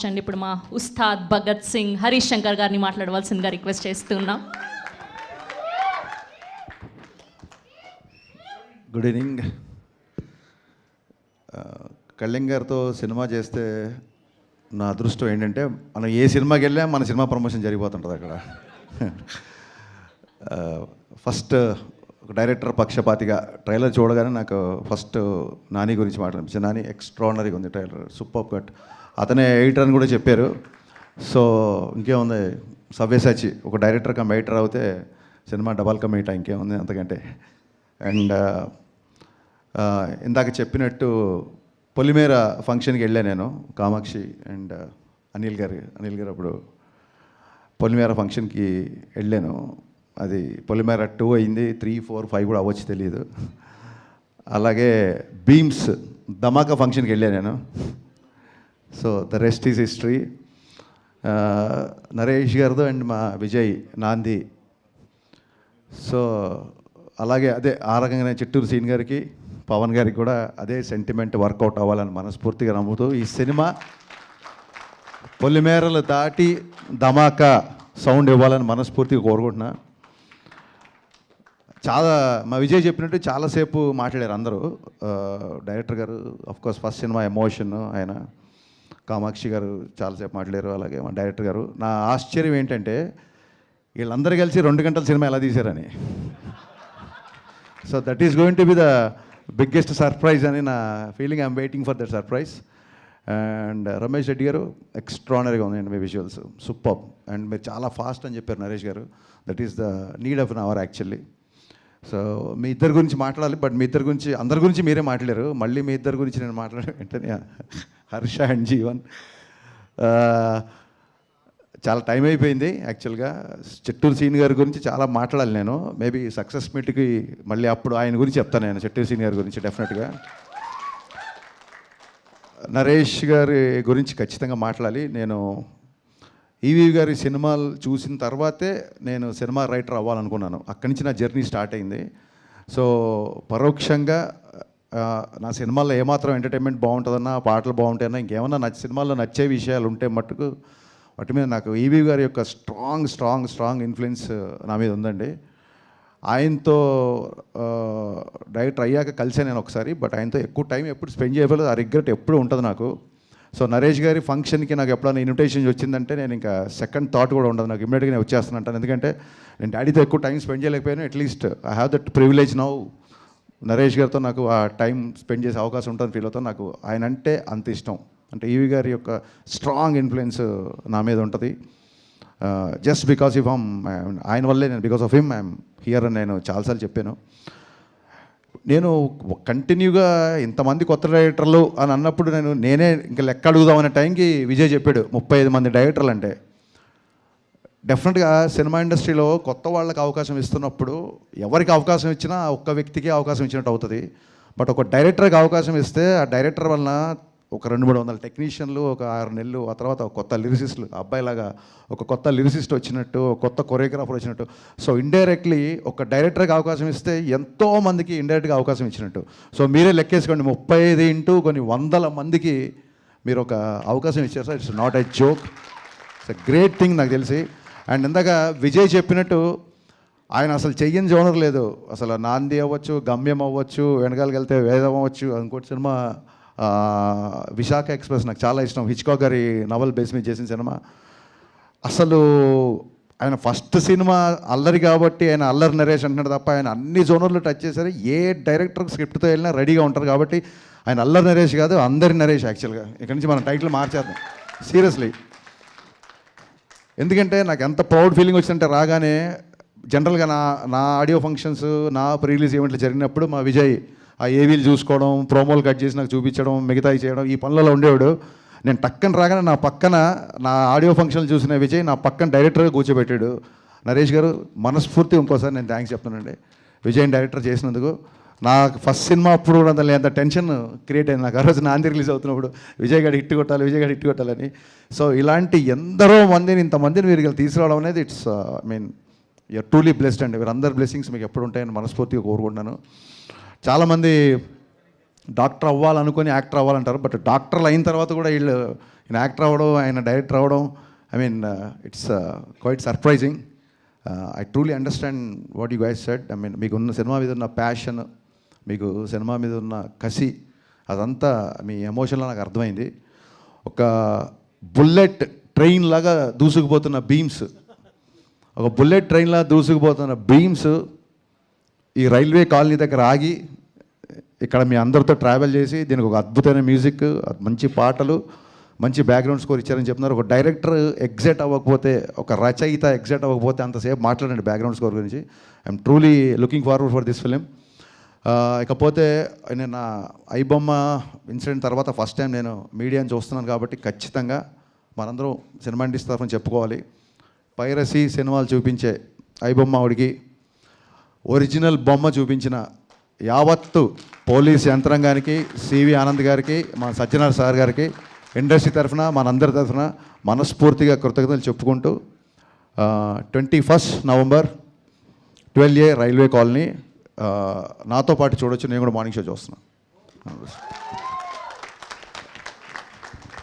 అండి ఇప్పుడు మా ఉస్తాద్ భగత్ సింగ్ హరీష్ శంకర్ గారిని మాట్లాడవలసిందిగా రిక్వెస్ట్ చేస్తున్నాం. Good evening. కళ్యాణ్ గారితో సినిమా చేస్తే నా అదృష్టం ఏంటంటే మనం ఏ సినిమాకి వెళ్ళా మన సినిమా ప్రమోషన్ జరిగిపోతుంటుంది అక్కడ. ఫస్ట్ ఒక డైరెక్టర్ పక్షపాతిగా ట్రైలర్ చూడగానే నాకు ఫస్ట్ నాని గురించి మాట్లాడిపించాను. నాని ఎక్స్ట్రాడినరీగా ఉంది ట్రైలర్, సూపర్ కట్. అతనే ఎడిటర్ అని కూడా చెప్పారు. సో ఇంకేముంది, సవ్యసాచి ఒక డైరెక్టర్ కమ్ ఎడిటర్ అవుతే సినిమా డబల్ కమ్ ఎయిట్ ఇంకేముంది అంతకంటే. అండ్ ఇందాక చెప్పినట్టు పొలిమేర ఫంక్షన్కి వెళ్ళాను నేను, కామాక్షి అండ్ అనిల్ గారు అప్పుడు పొలిమేర ఫంక్షన్కి వెళ్ళాను. అది పొలిమేర 2 అయింది, 3, 4, 5 కూడా అవ్వచ్చు తెలియదు. అలాగే బీమ్స్ ధమాకా ఫంక్షన్కి వెళ్ళాను నేను. So the rest is history. Naresh గారితో అండ్ మా విజయ్ నాంది. సో అలాగే అదే ఆ రకంగానే చిట్టూరు సీన్ గారికి పవన్ గారికి కూడా అదే సెంటిమెంట్ వర్కౌట్ అవ్వాలని మనస్ఫూర్తిగా నమ్ముతూ ఈ సినిమా పొలిమేరలు దాటి ధమాకా సౌండ్ ఇవ్వాలని మనస్ఫూర్తిగా కోరుకుంటున్నా. చాలా మా విజయ్ చెప్పినట్టు చాలాసేపు మాట్లాడారు అందరూ. డైరెక్టర్ గారు అఫ్కోర్స్ ఫస్ట్ సినిమా ఎమోషన్ ఆయన, కామాక్షి గారు చాలాసేపు మాట్లాడారు, అలాగే మా డైరెక్టర్ గారు. నా ఆశ్చర్యం ఏంటంటే వీళ్ళందరూ కలిసి 2 గంటల సినిమా ఎలా తీశారని. So that is going to be the biggest surprise అని నా feeling. I'm waiting for that surprise. And Ramesh Reddy garu ఎక్స్ట్రానరీగా ఉందండి మీ విజువల్స్, సూపర్. అండ్ మీరు చాలా ఫాస్ట్ అని చెప్పారు Naresh garu. That is the need of an hour actually. So మీ ఇద్దరి గురించి మాట్లాడాలి, బట్ మీ ఇద్దరి గురించి అందరి గురించి మీరే మాట్లాడారు. మళ్ళీ మీ ఇద్దరి గురించి నేను మాట్లాడే వెంటనే హర్ష అండ్ జీవన్. చాలా టైం అయిపోయింది యాక్చువల్గా. చిట్టూరు సీన్ గారి గురించి చాలా మాట్లాడాలి నేను. మేబీ సక్సెస్ మీట్కి మళ్ళీ అప్పుడు ఆయన గురించి చెప్తాను నేను, చిట్టూరు సీన్ గారి గురించి డెఫినెట్గా. నరేష్ గారి గురించి ఖచ్చితంగా మాట్లాడాలి. నేను ఈవీ గారి సినిమాలు చూసిన తర్వాతే నేను సినిమా రైటర్ అవ్వాలనుకున్నాను. అక్కడి నుంచి నా జర్నీ స్టార్ట్ అయింది. సో పరోక్షంగా నా సినిమాల్లో ఏమాత్రం ఎంటర్టైన్మెంట్ బాగుంటుందన్నా, పాటలు బాగుంటాయన్నా, ఇంకేమన్నా సినిమాల్లో నచ్చే విషయాలు ఉంటే మట్టుకు వాటి మీద నాకు ఈవీ గారి యొక్క స్ట్రాంగ్ ఇన్ఫ్లుయెన్స్ నా మీద ఉందండి. ఆయనతో డైరెక్టర్ అయ్యాక కలిసే నేను ఒకసారి, బట్ ఆయనతో ఎక్కువ టైం ఎప్పుడు స్పెండ్ చేయలేదు. ఆ రిగ్రెట్ ఎప్పుడు ఉంటుంది నాకు. సో నరేష్ గారి ఫంక్షన్కి నాకు ఎప్పుడైనా ఇన్విటేషన్ వచ్చిందంటే నేను ఇంకా సెకండ్ థాట్ కూడా ఉండదు, నాకు ఇమ్మీడియట్గా నేను వచ్చేస్తానంటాను. ఎందుకంటే నేను డాడీతో ఎక్కువ టైం స్పెండ్ చేయలేకపోయాను. At least I have that privilege now. Naresh గారితో నాకు ఆ టైం స్పెండ్ చేసే అవకాశం ఉంటుందని ఫీల్ అవుతాను. నాకు ఆయన అంటే అంత ఇష్టం. అంటే ఈవీ గారి యొక్క స్ట్రాంగ్ ఇన్ఫ్లుయెన్స్ నా మీద ఉంటుంది. జస్ట్ బికాస్ ఆఫ్ ఆయన వల్లే నేను, because of him I'm here అని నేను చాలాసార్లు చెప్పాను. నేను కంటిన్యూగా ఇంతమంది కొత్త డైరెక్టర్లు అని అన్నప్పుడు నేనే ఇంకా లెక్క అడుగుదామనే టైంకి విజయ్ చెప్పాడు 35 మంది డైరెక్టర్లు అంటే. డెఫినెట్గా సినిమా ఇండస్ట్రీలో కొత్త వాళ్ళకి అవకాశం ఇస్తున్నప్పుడు ఎవరికి అవకాశం ఇచ్చినా ఒక్క వ్యక్తికి అవకాశం ఇచ్చినట్టు అవుతుంది. బట్ ఒక డైరెక్టర్కి అవకాశం ఇస్తే ఆ డైరెక్టర్ వలన ఒక 200-300 టెక్నీషియన్లు, ఒక 6 నెలలు, ఆ తర్వాత ఒక కొత్త లిరిసిస్టులు, అబ్బాయిలాగా ఒక కొత్త లిరిసిస్ట్ వచ్చినట్టు, ఒక కొత్త కొరియోగ్రాఫర్ వచ్చినట్టు. సో ఇండైరెక్ట్లీ ఒక డైరెక్టర్కి అవకాశం ఇస్తే ఎంతోమందికి ఇండైరెక్ట్గా అవకాశం ఇచ్చినట్టు. సో మీరే లెక్కేసుకోండి, 35 ఇంటూ కొన్ని వందల మందికి మీరు ఒక అవకాశం ఇచ్చారు sir. It's not a joke, it's a great thing నాకు తెలిసి. అండ్ ఇందాక విజయ్ చెప్పినట్టు ఆయన అసలు చెయ్యని జోనర్ లేదు. అసలు నాంది అవ్వచ్చు, గమ్యం అవ్వచ్చు, వెనకాలకి వెళ్తే వేదం అవ్వచ్చు, ఇంకోటి సినిమా విశాఖ ఎక్స్ప్రెస్ నాకు చాలా ఇష్టం, హిచ్కాక్ గారి నవల్ బేస్ మీద చేసిన సినిమా. అసలు ఆయన ఫస్ట్ సినిమా అల్లరి కాబట్టి ఆయన అల్లరి నరేష్ అంటున్నాడు తప్ప ఆయన అన్ని జోనర్లు టచ్ చేశారు. ఏ డైరెక్టర్ స్క్రిప్ట్తో వెళ్ళినా రెడీగా ఉంటారు కాబట్టి ఆయన అల్లరి నరేష్ కాదు, అందరి నరేష్. యాక్చువల్గా ఇక్కడి నుంచి మనం టైటిల్ మార్చేద్దాం సీరియస్లీ. ఎందుకంటే నాకు ఎంత ప్రౌడ్ ఫీలింగ్ వచ్చిందంటే రాగానే జనరల్గా నా ఆడియో ఫంక్షన్స్, నా ప్రీ రిలీజ్ ఈవెంట్లు జరిగినప్పుడు మా విజయ్ ఆ ఏవీలు చూసుకోవడం, ప్రోమోలు కట్ చేసి నాకు చూపించడం, మిగతాయి చేయడం, ఈ పనులలో ఉండేవాడు. నేను టక్కన రాగానే నా పక్కన నా ఆడియో ఫంక్షన్లు చూసిన విజయ్ నా పక్కన డైరెక్టర్గా కూర్చోబెట్టాడు. నరేష్ గారు మనస్ఫూర్తి ఇంకోసారి నేను థ్యాంక్స్ చెప్తానండి విజయ్ డైరెక్టర్ చేసినందుకు. నాకు ఫస్ట్ సినిమా అప్పుడు కూడా అంత టెన్షన్ క్రియేట్ అయింది నాకు. ఆ రోజు నాంది రిలీజ్ అవుతున్నప్పుడు విజయ్ గారు హిట్ కొట్టాలని. సో ఇలాంటి ఎందరో మందిని, ఇంతమందిని మీరు తీసుకురావడం అనేది ఇట్స్ యూఆర్ ట్రూలీ బ్లెస్డ్ అండి. వీరందరి బ్లెస్సింగ్స్ మీకు ఎప్పుడు ఉంటాయని మనస్ఫూర్తిగా కోరుకుంటున్నాను. చాలామంది డాక్టర్ అవ్వాలనుకొని యాక్టర్ అవ్వాలంటారు, బట్ డాక్టర్లు అయిన తర్వాత కూడా వీళ్ళు ఆయన యాక్టర్ అవ్వడం, ఆయన డైరెక్టర్ అవ్వడం, I mean it's quite surprising. I truly understand what you guys said. I mean మీకు ఉన్న సినిమా మీద ఉన్న ప్యాషన్, మీకు సినిమా మీద ఉన్న కసి, అదంతా మీ ఎమోషన్లో నాకు అర్థమైంది. ఒక బుల్లెట్ ట్రైన్ లాగా దూసుకుపోతున్న బీమ్స్, ఒక బుల్లెట్ ట్రైన్లా దూసుకుపోతున్న బీమ్స్ ఈ రైల్వే కాలనీ దగ్గర ఆగి ఇక్కడ మీ అందరితో ట్రావెల్ చేసి దీనికి ఒక అద్భుతమైన మ్యూజిక్, మంచి పాటలు, మంచి బ్యాక్గ్రౌండ్ స్కోర్ ఇచ్చారని చెప్తున్నారు. ఒక డైరెక్టర్ ఎగ్జైట్ అవ్వకపోతే, ఒక రచయిత ఎగ్జైట్ అవ్వకపోతే అంతసేపు మాట్లాడండి బ్యాక్గ్రౌండ్ స్కోర్ గురించి. I'm truly looking forward for this film. ఇకపోతే నేను ఐబొమ్మ ఇన్సిడెంట్ తర్వాత ఫస్ట్ టైం నేను మీడియాని చూస్తున్నాను కాబట్టి ఖచ్చితంగా మనందరం సినిమా ఇండస్ట్రీ తరఫున చెప్పుకోవాలి. పైరసీ సినిమాలు చూపించే ఐబొమ్మ ఆవిడికి, ఒరిజినల్ బొమ్మ చూపించిన యావత్తు పోలీస్ యంత్రాంగానికి, సివి ఆనంద్ గారికి, మా సత్యనారాయణ సార్ గారికి, ఇండస్ట్రీ తరఫున మనందరి తరఫున మనస్ఫూర్తిగా కృతజ్ఞతలు చెప్పుకుంటూ 21 నవంబర్ 12A రైల్వే కాలనీ నాతో పాటు చూడొచ్చు. నేను కూడా మార్నింగ్ షో చూస్తున్నాను.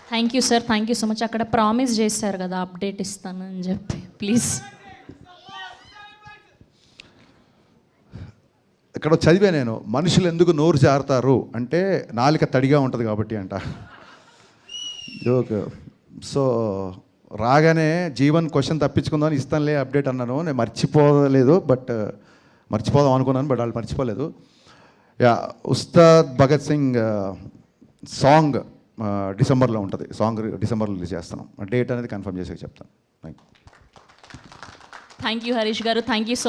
Thank you sir, thank you so much. అక్కడ ప్రామిస్ చేశారు కదా అప్డేట్ ఇస్తానని చెప్పి, ప్లీజ్. ఇక్కడ చదివా నేను, మనుషులు ఎందుకు నోరు జారుతారు అంటే నాలిక తడిగా ఉంటుంది కాబట్టి అంట. జోక్. సో రాగానే జీవన్ క్వశ్చన్ తప్పించుకుందామని ఇస్తానులే అప్డేట్ అన్నాను. నేను మర్చిపోలేదు, బట్ మర్చిపోదాం అనుకున్నాను, బట్ వాళ్ళు మర్చిపోలేదు. యా, ఉస్తాద్ భగత్ సింగ్ సాంగ్ డిసెంబర్లో ఉంటుంది. సాంగ్ డిసెంబర్లో రిలీజ్ చేస్తాను. డేట్ అనేది కన్ఫర్మ్ చేసి చెప్తాను. థ్యాంక్ యూ హరీష్ గారు, థ్యాంక్ యూ సో